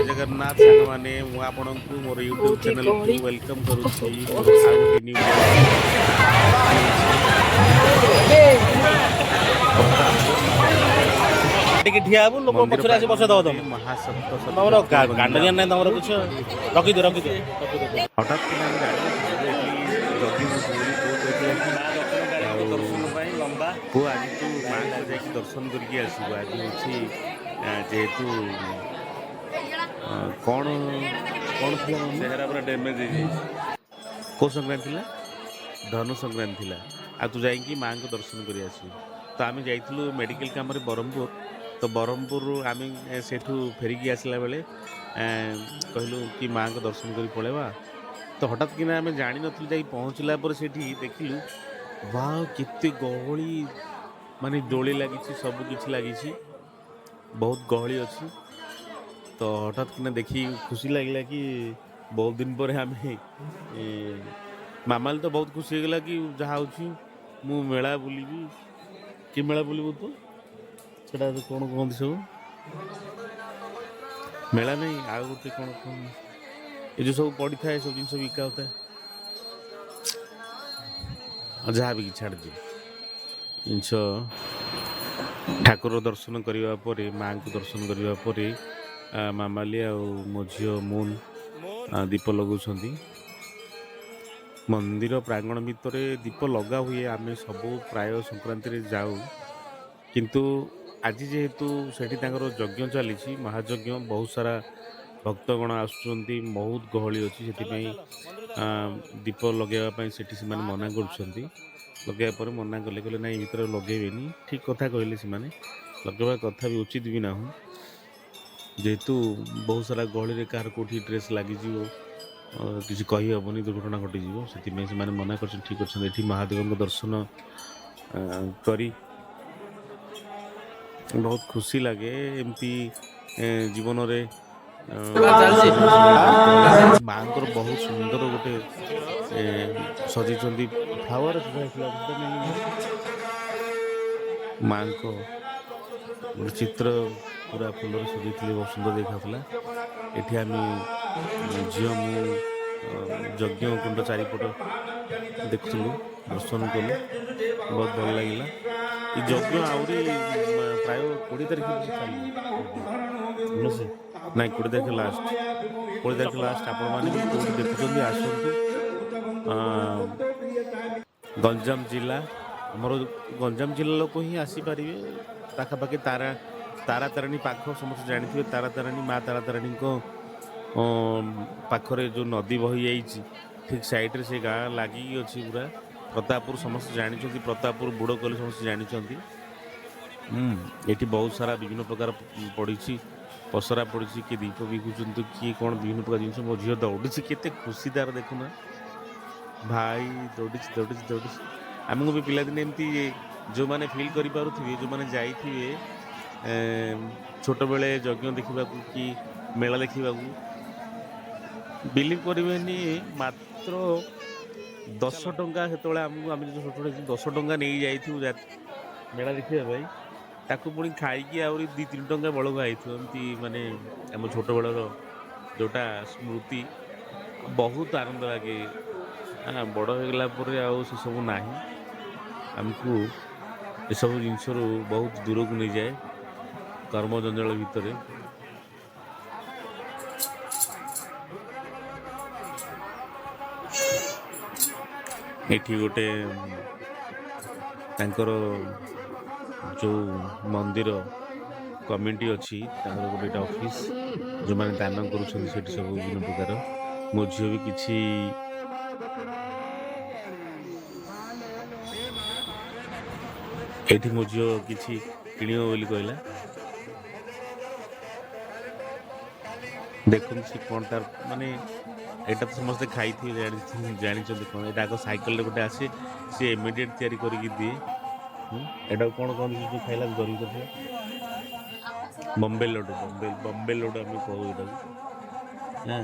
जगन्नाथ सांग माने मु आपनकु मोर यूट्यूब चैनल को वेलकम करूची मोर आ गोटे न्यू आसी अछि प्रतापपुर ଟିକେ ଠିଆ ହବୁ ଲୋକ मंदिर ପଛରେ ଆସି प्रांगण ବସେଇ ଦବ मध्ये ତମକୁ महासप्त ତମର କାଣ୍ଡ ଜ୍ଞାନ ନାହିଁ ତମର କିଛି ରଖିଦିଅ हठात कि आम जान एटी जगी होती बोली पुओ कहला कि ଦର୍ଶନ ପାଇଁ ଲମ୍ବା पुओ आज तू माँ को जाकि दर्शन करके आसबु आज हूँ जेहेतु कौन कौन थी मम्मी ଚେହେରା ପୁରା ଡ୍ୟାମେଜ୍ ହେଇଯାଇଛି कौ संक्रांति थिला धनु संक्रांति थिला आ तू जाइकी माँ को दर्शन कर आसबु तो आम जाइलु मेडिकल काम ब्रह्मपुर तो ब्रह्मपुर आम सेठू फेरिकी आसला बेले कहलु कि माँ को दर्शन कर पलैबा तो हठात कि आम जानी नु जा पहुँचला देखिलु वाह केते गहली माने डोली लगी सब किछि लगी बहुत गहली अच्छी तो हठात कि देखी खुशी लगे कि बहुत दिन पर आम मामाली तो बहुत खुशी होगा कि जहाँ मु मेला बुलबी कि मेला बुलबू तू सेटा कौन कहते सब मेला नहीं आ गोटे कौन कौन ये जो सब पड़ी था सब जिन बिका होता है जहाँ भी छाड़ दे जिनस ठाकुर दर्शन करने पर माँ को दर्शन करने पर मामाली आ मो झी मुन दीप लगाउछंती मंदिर प्रांगण भितर दीप लगा हुए आम सब प्राय संक्रांति रे जाऊ किंतु आज जेहेतु सेठी यज्ञ चली महायज्ञ बहुत सारा भक्तगण आसुचंती बहुत गहली अच्छी से दीप लगेवाई से मना कर लगे मना कले कहले ना भर लगेबेनी ठीक कथा कहले से लगेवा कथा भी उचित भी ना जेहेतु बहुत सारा गहली कार कौटी ड्रेस लगी किसी कही हेनी दुर्घटना घटीज से मना कर ठीक अच्छे ये महादेव दर्शन करी बहुत खुशी लगे एमती जीवन रे माँ बहुत सुंदर गोटे सजई फ्लावर माँ को चित्र पूरा फुलर सजई बहुत सुंदर देखा ये आम झील मु यज्ञ कुंड चारिपट देखुलु दर्शन कलु बहुत भल लगे ये यज्ञ आहरी प्राय 20 तारीख ना 20 तारीख लास्ट 20 तारीख लास्ट आपण मैंने देखुं आसतु गंजाम जिला आमर गंजाम जिला लोक ही आसीपारे पाखापाखि तारा तारा तारिणी पाख समस्त जानी तारा तारिणी माँ तारा तारिणी पाखरे जो नदी बही जाइए ठीक साइड से गाँ लगी अच्छी पूरा प्रतापपुर समस्त जानी प्रतापपुर बुड़कली समस्त जानी ये बहुत सारा विभिन्न प्रकार पड़ी पसरा पड़ी किए दीप बिकुंत किए कौन विभिन्न प्रकार जिन मो झील दौड़ी केते खुशी तार देखुना भाई दौड़ी दौड़ी दौड़ी आमको भी पिलादिन एमती जो मैंने फिल करें जो मैंने जाइए छोट बेले यज्ञ देखा कि मेला देखा बिलीव करेनि मात्र 10 टंका से आम जो छोट 10 टंका नहीं जाइए मेला देखा ताकू पुणी खाई आहरी 2-3 टंका बड़क आमती माने आम छोट बेलर जोटा स्मृति बहुत आनंद लगे बड़ होगला से सब ना आमको ये सब जिनस बहुत दूर को नहीं जाए कर्म जंजाल भितर एठी गोटे तांकर जो मंदिर कमिटी अच्छी गोटे ऑफिस जो मैंने दान कर सब विभिन्न प्रकार मो झील भी किसी एठी मो झील किसी किणव बोली कहला देखुन सी कौन तार माने एटा तो समस्ते खाई थी जानी कौन एटा आग साइकेल गोटे आसे सी इमिडिएट तैयारी करके दिए एटा कौन कौन जो खाइला गरीब कथा बम्बे लड्डू बम्बे लड्डू आम कहू हाँ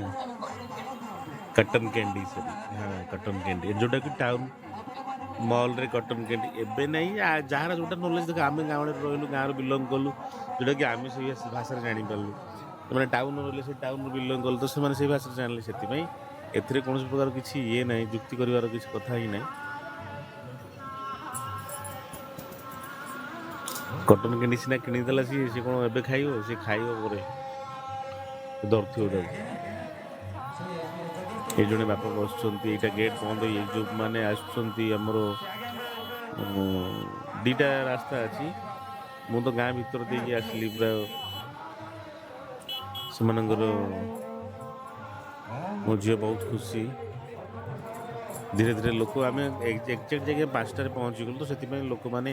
कटन कैंडी सॉरी हाँ कटन कैंडी जोटा कि टाउन मॉल रे कटन कैंडी एबे नहीं जार जोटा नॉलेज देख आम गाँव रही गाँव बिलंग कलु जोटा कि आम से भाषा जानी पार्लु ସେମାନେ ଟାଉନ୍ ରହିଲେ ସେ ଟାଉନ୍ ବିଲଙ୍ଗ କଲେ ତ ସେମାନେ ସେଇ ଭାଷାରେ ଜାଣିଲେ। ସେଥିପାଇଁ ଏଥିରେ କୌଣସି ପ୍ରକାର କିଛି ଇଏ ନାହିଁ, ଯୁକ୍ତି କରିବାର କିଛି କଥା ହିଁ ନାହିଁ। କଟନ କ୍ୟାଣ୍ଡି ସିନା କିଣିଦେଲା ସିଏ, ସେ କ'ଣ ଏବେ ଖାଇବ? ସେ ଖାଇବ ପରେ ଧରିଥିବ ତାକୁ। ଏ ଜଣେ ବାପା ବସୁଛନ୍ତି, ଏଇଟା ଗେଟ୍ ବନ୍ଦ ହେଇ ଯେଉଁମାନେ ଆସୁଛନ୍ତି ଆମର ଦିଟା ରାସ୍ତା ଅଛି। ମୁଁ ତ ଗାଁ ଭିତର ଦେଇକି ଆସିଲି ପୁରା। ସେମାନଙ୍କର ମୋ ଝିଅ ବହୁତ ଖୁସି। ଧୀରେ ଧୀରେ ଲୋକ ଆମେ ଏକ୍ଜାକ୍ଟ ଜାଗାରେ 5ଟାରେ ପହଞ୍ଚିଗଲୁ, ତ ସେଥିପାଇଁ ଲୋକମାନେ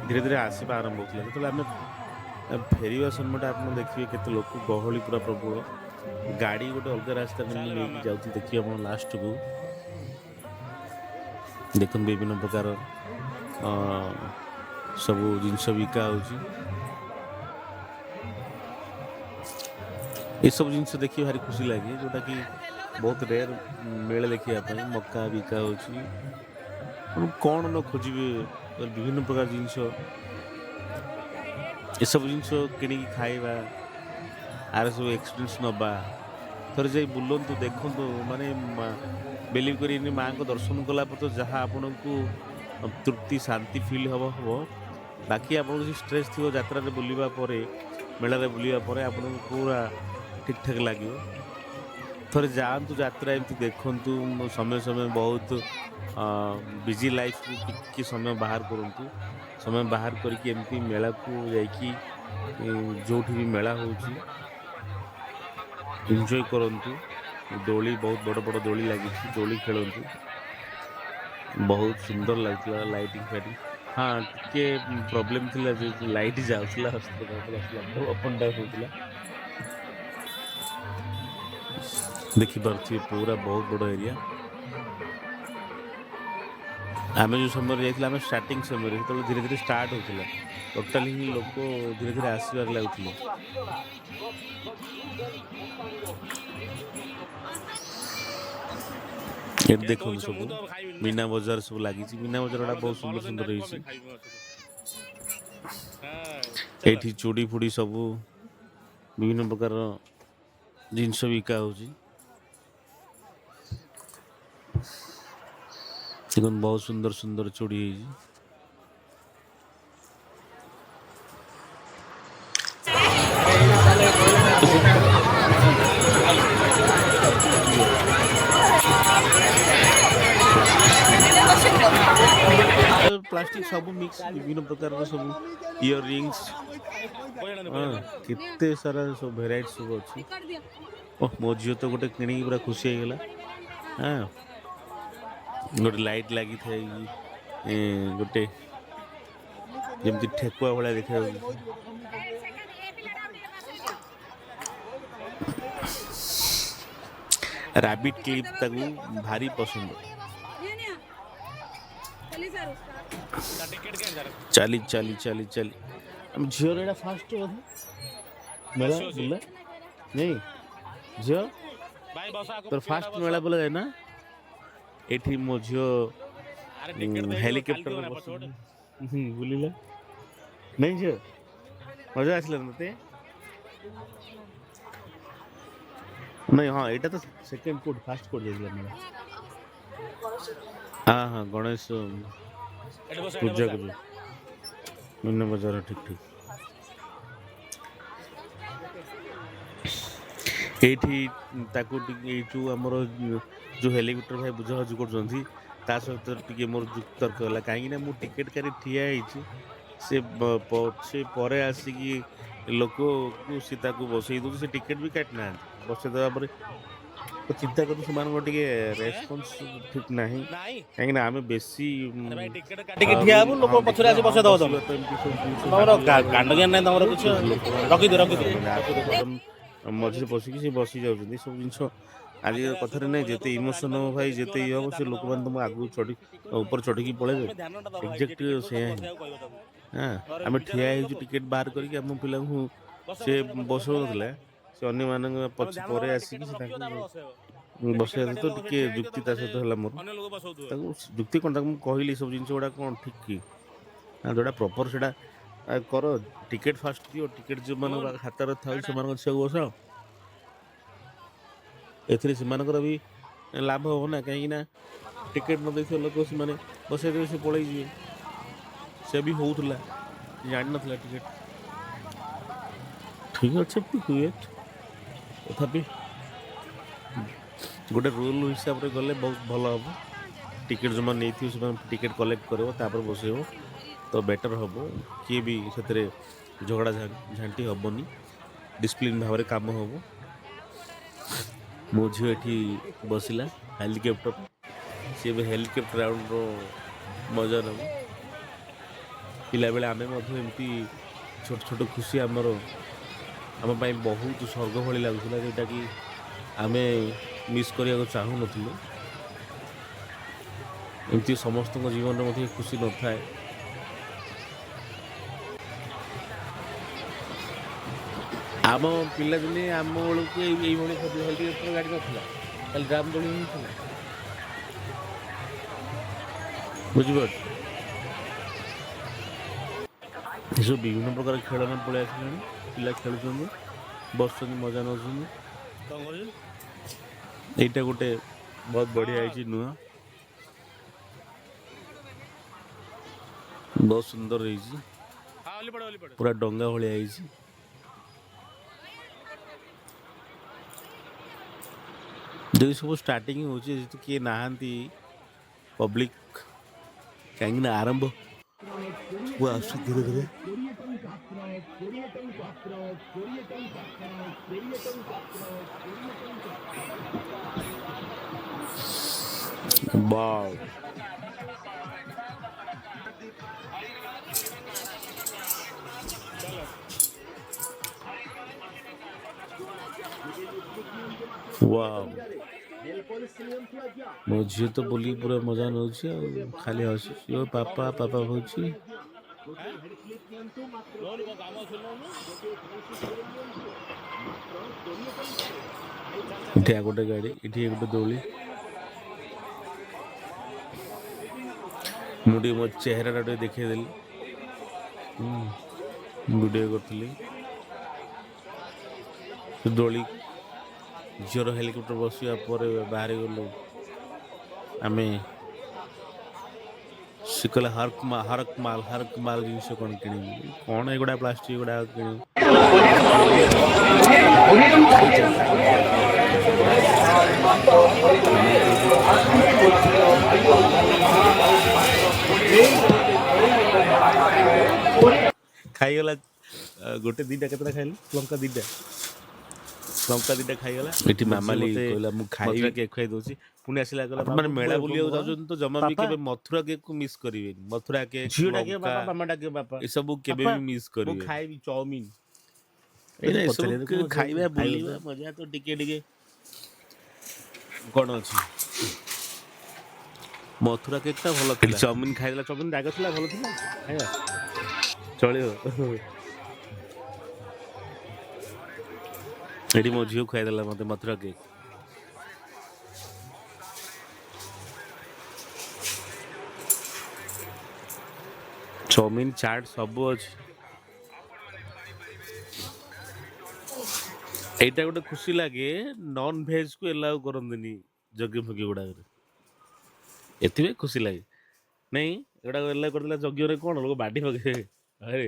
ଧୀରେ ଧୀରେ ଆସିବା ଆରମ୍ଭ ହେଉଥିଲା। ଯେତେବେଳେ ଆମେ ଫେରିବା ସମୟଟା ଆପଣ ଦେଖିବେ କେତେ ଲୋକ ଗହଳି ପୁରା ପ୍ରବଳ। ଗାଡ଼ି ଗୋଟେ ଅଲଗା ରାସ୍ତାରେ ମୁଁ ନେଇକି ଯାଉଥିଲି, ଦେଖିବେ ଆପଣ ଲାଷ୍ଟକୁ ଦେଖନ୍ତୁ ବିଭିନ୍ନ ପ୍ରକାର ସବୁ ଜିନିଷ ବିକା ହେଉଛି। ଏସବୁ ଜିନିଷ ଦେଖି ଭାରି ଖୁସି ଲାଗେ, ଯେଉଁଟାକି ବହୁତ ରେୟାର ମିଳେ ଦେଖିବା ପାଇଁ। ମକା ବିକା ହେଉଛି, ଆପଣ କ'ଣ ନ ଖୋଜିବେ ବିଭିନ୍ନ ପ୍ରକାର ଜିନିଷ। ଏସବୁ ଜିନିଷ କିଣିକି ଖାଇବା, ଆର ସବୁ ଏକ୍ସପିରିଏନ୍ସ ନେବା, ଥରେ ଯାଇ ବୁଲନ୍ତୁ, ଦେଖନ୍ତୁ। ମାନେ ବିଲିଭ୍ କରିବେନି, ମାଆଙ୍କ ଦର୍ଶନ କଲା ପରେ ତ ଯାହା ଆପଣଙ୍କୁ ତୃପ୍ତି ଶାନ୍ତି ଫିଲ୍ ହେବ। ବାକି ଆପଣଙ୍କୁ କିଛି ଷ୍ଟ୍ରେସ୍ ଥିବ ଯାତ୍ରାରେ ବୁଲିବା ପରେ, ମେଳାରେ ବୁଲିବା ପରେ ଆପଣଙ୍କୁ ପୁରା ଠିକ୍ ଠାକ୍ ଲାଗିବ। ଥରେ ଯାଆନ୍ତୁ ଯାତ୍ରା, ଏମିତି ଦେଖନ୍ତୁ। ସମୟ ସମୟ ବହୁତ ବିଜି ଲାଇଫ୍ରୁ ଟିକେ ସମୟ ବାହାର କରନ୍ତୁ। ସମୟ ବାହାର କରିକି ଏମିତି ମେଳାକୁ ଯାଇକି ଯେଉଁଠି ବି ମେଳା ହେଉଛି ଏନ୍ଜୟ କରନ୍ତୁ। ଦୋଳି, ବହୁତ ବଡ଼ ବଡ଼ ଦୋଳି ଲାଗିଛି, ଦୋଳି ଖେଳନ୍ତୁ। ବହୁତ ସୁନ୍ଦର ଲାଗୁଥିଲା ଲାଇଟିଂ ଫାଇଟିଂ। ହଁ, ଟିକେ ପ୍ରୋବ୍ଲେମ୍ ଥିଲା ଯେ ଲାଇଟ୍ ଯାଉଥିଲା, ଅପ୍ ଡାଉନ୍ ହେଉଥିଲା। ଦେଖିପାରୁଥିବେ ପୁରା ବହୁତ ବଡ଼ ଏରିଆ। ଆମେ ଯେଉଁ ସମୟରେ ଯାଇଥିଲେ, ଆମେ ଷ୍ଟାର୍ଟିଂ ସମୟରେ, ସେତେବେଳେ ଧୀରେ ଧୀରେ ଷ୍ଟାର୍ଟ ହେଉଥିଲା। ଟୋଟାଲି ହିଁ ଲୋକ ଧୀରେ ଧୀରେ ଆସିବାରେ ଲାଗୁଥିଲେ। ଏଠି ଦେଖନ୍ତୁ ସବୁ ମୀନା ବଜାର ସବୁ ଲାଗିଛି। ମୀନା ବଜାରଟା ବହୁତ ସୁନ୍ଦର ସୁନ୍ଦର ହେଇଛି। ଏଇଠି ଚୁଡ଼ି ଫୁଡ଼ି ସବୁ ବିଭିନ୍ନ ପ୍ରକାର ଜିନିଷ ବିକା ହେଉଛି। ଦେଖନ୍ତୁ ବହୁତ ସୁନ୍ଦର ସୁନ୍ଦର ଚୁଡ଼ି ହେଇଛି। ପ୍ଲାଷ୍ଟିକ ସବୁ ମିକ୍ସ, ବିଭିନ୍ନ ପ୍ରକାରର ସବୁ ଇୟର ରିଙ୍ଗସ୍, କେତେ ସାରା ସବୁ ଭେରାଇଟି ସବୁ ଅଛି। ମୋ ଝିଅ ତ ଗୋଟେ କିଣିକି ପୁରା ଖୁସି ହେଇଗଲା। ଗୋଟେ ଲାଇଟ୍ ଲାଗିଥାଏ, ଗୋଟେ ଯେମିତି ଠେକୁଆ ଭଳିଆ ଦେଖାଯାଉଛି। ରାବିଟ୍ କ୍ଲିପ୍ ତାକୁ ଭାରି ପସନ୍ଦ। ଚାଲି ଚାଲି ଚାଲି ଚାଲି ଆମ ଝିଅର ଏଇଟା ଫାଷ୍ଟ ବୋଧେ ମେଳା ବୁଲା ନାଇଁ? ଝିଅ ତୋର ଫାଷ୍ଟ ମେଳା ବୁଲା ଯାଏ ନା? ଏଠି ମୋ ଝିଅ ହେଲିକପ୍ଟର ବୁଲିଲା। ନାଇଁ ଝିଅ, ମଜା ଆସିଲା ତତେ? ନାଇଁ, ହଁ, ଏଇଟା ତ ସେକେଣ୍ଡ କୋଉଠି, ଫାଷ୍ଟ କୋଉଠି ଯାଇଥିଲା ମେଳା? ହଁ, ଗଣେଶ ପୂଜା ମୀନା ବଜାର, ଠିକ୍ ଠିକ୍। ଏଇଠି ତାକୁ ଟିକେ ଏଇଠୁ ଆମର ଯେଉଁ ହେଲିକପ୍ଟର ଭାଇ ବୁଝାବୁଝି କରୁଛନ୍ତି, ତା ସହିତ ଟିକେ ମୋର ଯୁକ୍ତତର୍କ ହେଲା। କାହିଁକିନା ମୁଁ ଟିକେଟ୍ କାରି ଠିଆ ହେଇଛି, ସେ ପରେ ଆସିକି ଲୋକକୁ ସେ ତାକୁ ବସେଇ ଦେଉଛି। ସେ ଟିକେଟ୍ ବି କାଟି ନାହାନ୍ତି, ବସେଇ ଦେବା ପରେ ତ ଚିନ୍ତା କରୁ ସେମାନଙ୍କର ଟିକେ ରେସ୍ପନ୍ସ ଠିକ୍ ନାହିଁ। କାହିଁକିନା ଆମେ ବେଶୀ କାଟିକି ଠିଆ ହବୁ, ଲୋକ ପଛରେ ଆସି ବସେଇ ଦବ। ବସିବା ତ ଏମିତି ସବୁ ଜିନିଷ ତମର କାଣ୍ଡ ଜ୍ଞାନ ନାହିଁ ତମର କିଛି। ମଝିରେ ବସିକି ସେ ବସି ଯାଉଛନ୍ତି। ସବୁ ଜିନିଷ ଆଜିର କଥାରେ ନାହିଁ, ଯେତେ ଇମୋସନ ହବ ଭାଇ, ଯେତେ ଇଏ ହବ, ସେ ଲୋକମାନେ ତମ ଆଗକୁ ଉପରେ ଚଢ଼ିକି ପଳେଇବେ। ଏକ୍ଜାକ୍ଟ ସେୟା ହିଁ। ଆମେ ଠିଆ ହେଇଛୁ ଟିକେଟ୍ ବାହାର କରିକି, ଆମ ପିଲାଙ୍କୁ ସେ ବସଉଥିଲା, ସେ ଅନ୍ୟମାନଙ୍କ ପରେ ଆସିକି ସେ ତାଙ୍କୁ ବସେଇବା ସହିତ ଟିକେ ଯୁକ୍ତି ତା ସହିତ ହେଲା ମୋର। ତାକୁ ଯୁକ୍ତି କ'ଣ, ତାକୁ ମୁଁ କହିଲି ସବୁ ଜିନିଷ ଗୁଡ଼ା କ'ଣ ଠିକ୍ କି, ଯେଉଁଟା ପ୍ରପର୍ ସେଇଟା କର ଟିକେଟ୍ ଫାଷ୍ଟ ଦିଅ ଟିକେଟ୍ ଯେଉଁମାନଙ୍କ ହାତରେ ଥାଉଛି ସେମାନଙ୍କ ଛିଆକୁ ବସାଅ ଏଥିରେ ସେମାନଙ୍କର ବି ଲାଭ ହେବ ନା କାହିଁକି ନା ଟିକେଟ୍ ନ ଦେଇଥିବା ଲୋକ ସେମାନେ ବସେଇ ଦେବେ ସେ ପଳେଇ ଯିବେ ସେ ବି ହଉଥିଲା ଜାଣିନଥିଲା ଟିକେଟ୍ ଠିକ୍ ଅଛି ହୁଏ ତଥାପି ଗୋଟେ ରୁଲ୍ ହିସାବରେ ଗଲେ ବହୁତ ଭଲ ହେବ ଟିକେଟ୍ ଯେଉଁମାନେ ନେଇଥିବେ ସେମାନେ ଟିକେଟ୍ କଲେକ୍ଟ କରିବ ତାପରେ ବସେଇବ ତ ବେଟର୍ ହେବ କିଏ ବି ସେଥିରେ ଝଗଡ଼ା ଝାଣ୍ଟି ହେବନି ଡିସିପ୍ଲିନ୍ ଭାବରେ କାମ ହେବ ମୋ ଝିଅ ଏଠି ବସିଲା ହେଲିକପ୍ଟର ସିଏ ବି ହେଲିକପ୍ଟର ରାଉଣ୍ଡର ମଜା ନେବ ପିଲାବେଳେ ଆମେ ମଧ୍ୟ ଏମିତି ଛୋଟ ଛୋଟ ଖୁସି ଆମର ଆମ ପାଇଁ ବହୁତ ସ୍ୱର୍ଗ ଭଳି ଲାଗୁଥିଲା ଯେଉଁଟାକି ଆମେ ମିସ୍ କରିବାକୁ ଚାହୁଁନଥିଲୁ ଏମିତି ସମସ୍ତଙ୍କ ଜୀବନରେ ମଧ୍ୟ ଖୁସି ନଥାଏ ଆମ ପିଲାଦିନେ ଆମ ବେଳକୁ ଏଇଭଳି ହେଲିକପ୍ଟର ଗାଡ଼ି ନଥିଲା ଖାଲି ଡ୍ରାମ୍ ଦୋଳି ହିଁ ଥିଲା ବୁଝିପାରୁଛୁ ଏସବୁ ବିଭିନ୍ନ ପ୍ରକାର ଖେଳନା ପଳେଇ ଆସିଲାଣି ପିଲା ଖେଳୁଛନ୍ତି ବସୁଛନ୍ତି ମଜା ନେଉଛନ୍ତି ଏଇଟା ଗୋଟେ ବହୁତ ବଢ଼ିଆ ହେଇଛି ନୂଆ ବହୁତ ସୁନ୍ଦର ହେଇଛି ପୁରା ଡଙ୍ଗା ଭଳିଆ ହେଇଛି ଯଦି ସବୁ ଷ୍ଟାର୍ଟିଂ ହେଉଛି ଯେହେତୁ କିଏ ନାହାନ୍ତି ପବ୍ଲିକ୍ କାହିଁକି ନା ଆରମ୍ଭ ସବୁ ଆସୁଛି ଧୀରେ ଧୀରେ ବାଓ ୱାଓ ମୋ ଝିଅ ତ ବୁଲିକି ପୁରା ମଜା ନେଉଛି ଆଉ ଖାଲି ହସୁଛି ଓ ପାପା ପାପା ହେଉଛି ଏଠି ଗୋଟେ ଗାଡ଼ି ଏଠି ଗୋଟେ ଦୋଳି ମୁଁ ଟିକେ ମୋ ଚେହେରାଟା ଟିକେ ଦେଖେଇଦେଲି ଭିଡ଼ିଓ କରିଥିଲି ଦୋଳି ଝିଅର ହେଲିକପ୍ଟର ବସିବା ପରେ ବାହାରି ଗଲୁ ଆମେ ସେ କହିଲା ହରକ ମାଲ ଜିନିଷ କ'ଣ କିଣିବି କ'ଣ ଏଗୁଡ଼ା ପ୍ଲାଷ୍ଟିକ୍ ଗୁଡ଼ା କିଣିବୁ ଖାଇଗଲା ଗୋଟେ ଦିଟା କେତେଟା ଖାଇଲି ଲଙ୍କା ଦିଟା ଖାଇଗଲା ଏଠି ମାମାଲି କହିଲା ମୁଁ ଖାଇବି କେକ୍ ଖାଇ ଦଉଛି ପୁଣି ଆସିଲା କହିଲା ମାନେ ମେଳା ବୁଲିବାକୁ ଯାଉଛନ୍ତି ତ ଜମା ବି କେବେ ମଥୁରା କେକ୍ କୁ ମିସ୍ କରିବେନି ମଥୁରା କେକ୍ ଏସବୁ କେବେ ବି ମିସ୍ କରିବେ ଖାଇବି ଚାଉମିନ ଏସବୁ ଖାଇବା ବୁଲିବା ମଜା ତ ଟିକେ ଟିକେ କ'ଣ ଅଛି ମଥୁରା କେକ୍ ଟା ଭଲ ଥିଲା ଚାଉମିନ ଖାଇଦେଲା ଚାଉମିନ ରାଗ ଥିଲା ଭଲ ଥିଲା ଖାଇବା ଚଳିବ ଏଠି ମୋ ଝିଅ ଖୁଆଇଦେଲା ମୋତେ ମଥୁରା କେକ୍ ଚାଉମିନ ଚାଟ୍ ସବୁ ଅଛି ଏଇଟା ଗୋଟେ ଖୁସି ଲାଗେ ନନ୍ ଭେଜକୁ ଏଲାଉ କରନ୍ତିନି ଯଜ୍ଞ ଫଜ୍ଞ ଗୁଡ଼ାକରେ ଏଥିପାଇଁ ଖୁସି ଲାଗେ ନାଇଁ ଏଗୁଡ଼ାକ ଏଲାଉ କରିଦେଲା ଯଜ୍ଞରେ କ'ଣ ଲୋକ ବାଡ଼ି ପକେଇବେ ଆରେ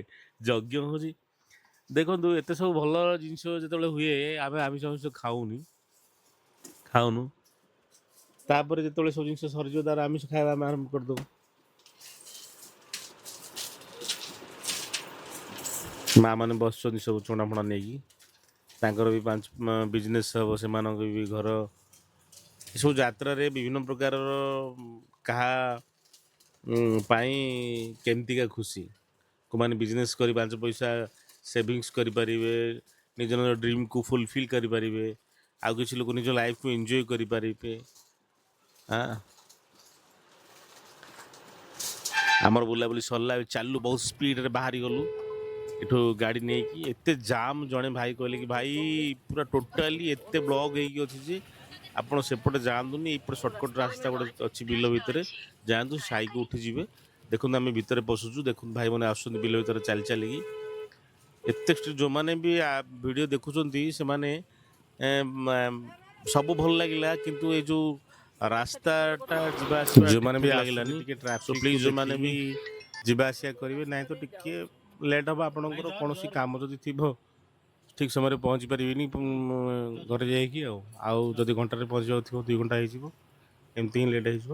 ଯଜ୍ଞ ହେଉଛି ଦେଖନ୍ତୁ ଏତେ ସବୁ ଭଲ ଜିନିଷ ଯେତେବେଳେ ହୁଏ ଆମେ ଆମିଷ ଖାଉନୁ ତାପରେ ଯେତେବେଳେ ସବୁ ଜିନିଷ ସରିଯିବ ତାର ଆମିଷ ଖାଇବା ଆମେ ଆରମ୍ଭ କରିଦେବୁ ମାଆ ମାନେ ବସୁଛନ୍ତି ସବୁ ଚଣା ଫଣା ନେଇକି ତାଙ୍କର ବି ବିଜନେସ୍ ହେବ ସେମାନଙ୍କ ବି ଘର ଏସବୁ ଯାତ୍ରାରେ ବିଭିନ୍ନ ପ୍ରକାରର କାହା ପାଇଁ କେମିତିକା ଖୁସି କୋଉମାନେ ବିଜନେସ୍ କରି 5 ପଇସା ସେଭିଙ୍ଗସ୍ କରିପାରିବେ ନିଜ ଡ୍ରିମ୍କୁ ଫୁଲଫିଲ୍ କରିପାରିବେ ଆଉ କିଛି ଲୋକ ନିଜ ଲାଇଫ୍କୁ ଏନ୍ଜୟ କରିପାରିବେ ଆମର ବୁଲାବୁଲି ସରିଲା ଚାଲୁ ବହୁତ ସ୍ପିଡ଼ରେ ବାହାରି ଗଲୁ ଏଠୁ ଗାଡ଼ି ନେଇକି ଏତେ ଜାମ୍ ଜଣେ ଭାଇ କହିଲେ କି ଭାଇ ପୁରା ଟୋଟାଲି ଏତେ ବ୍ଲକ୍ ହେଇକି ଅଛି ଯେ ଆପଣ ସେପଟେ ଯାଆନ୍ତୁନି ଏପଟେ ସର୍ଟକଟ୍ ରାସ୍ତା ଗୋଟେ ଅଛି ବିଲ ଭିତରେ ଯାଆନ୍ତୁ ସାଇକି ଉଠିଯିବେ ଦେଖନ୍ତୁ ଆମେ ଭିତରେ ପଶୁଛୁ, ଦେଖନ୍ତୁ ଭାଇମାନେ ଆସୁଛନ୍ତି ବିଲ ଭିତରେ ଚାଲି ଚାଲିକି। ଏତେ ଯେଉଁମାନେ ବି ଭିଡ଼ିଓ ଦେଖୁଛନ୍ତି ସେମାନେ ସବୁ ଭଲ ଲାଗିଲା, କିନ୍ତୁ ଏ ଯେଉଁ ରାସ୍ତାଟା ଯିବା ଆସିବା ଯେଉଁମାନେ ବି ଲାଗିଲାନି ଟିକେ ଟ୍ରାଫିକ୍, ପ୍ଲିଜ୍ ଯେଉଁମାନେ ବି ଯିବା ଆସିବା କରିବେ ନାହିଁ ତ ଟିକେ ଲେଟ୍ ହେବ ଆପଣଙ୍କର। କୌଣସି କାମ ଯଦି ଥିବ ଠିକ୍ ସମୟରେ ପହଞ୍ଚି ପାରିବେନି ଘରେ ଯାଇକି, ଆଉ ଯଦି ଘଣ୍ଟାରେ ପହଞ୍ଚିବାକୁ ଥିବ 2 ଘଣ୍ଟା ହେଇଯିବ, ଏମିତି ହିଁ ଲେଟ୍ ହେଇଯିବ।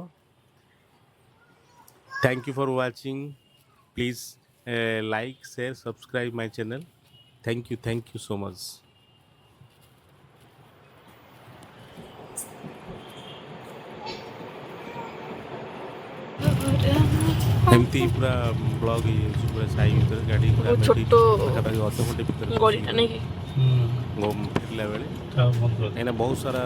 Thank you for watching. Please like, share, subscribe my channel. Thank you so much. ଏମିତି ପୁରା ବ୍ଲଗ ହେଇଯାଉଛି, ପୁରା ସାହି ଭିତରେ ଗାଡ଼ି ପୁରା ଛୋଟ ପାଖାପାଖି ଅଧଘଣ୍ଟେ ଭିତରେ ଗଳିଟା ନାଇଁ କି ଫେରିଲା ବେଳେ, କାହିଁକିନା ବହୁତ ସାରା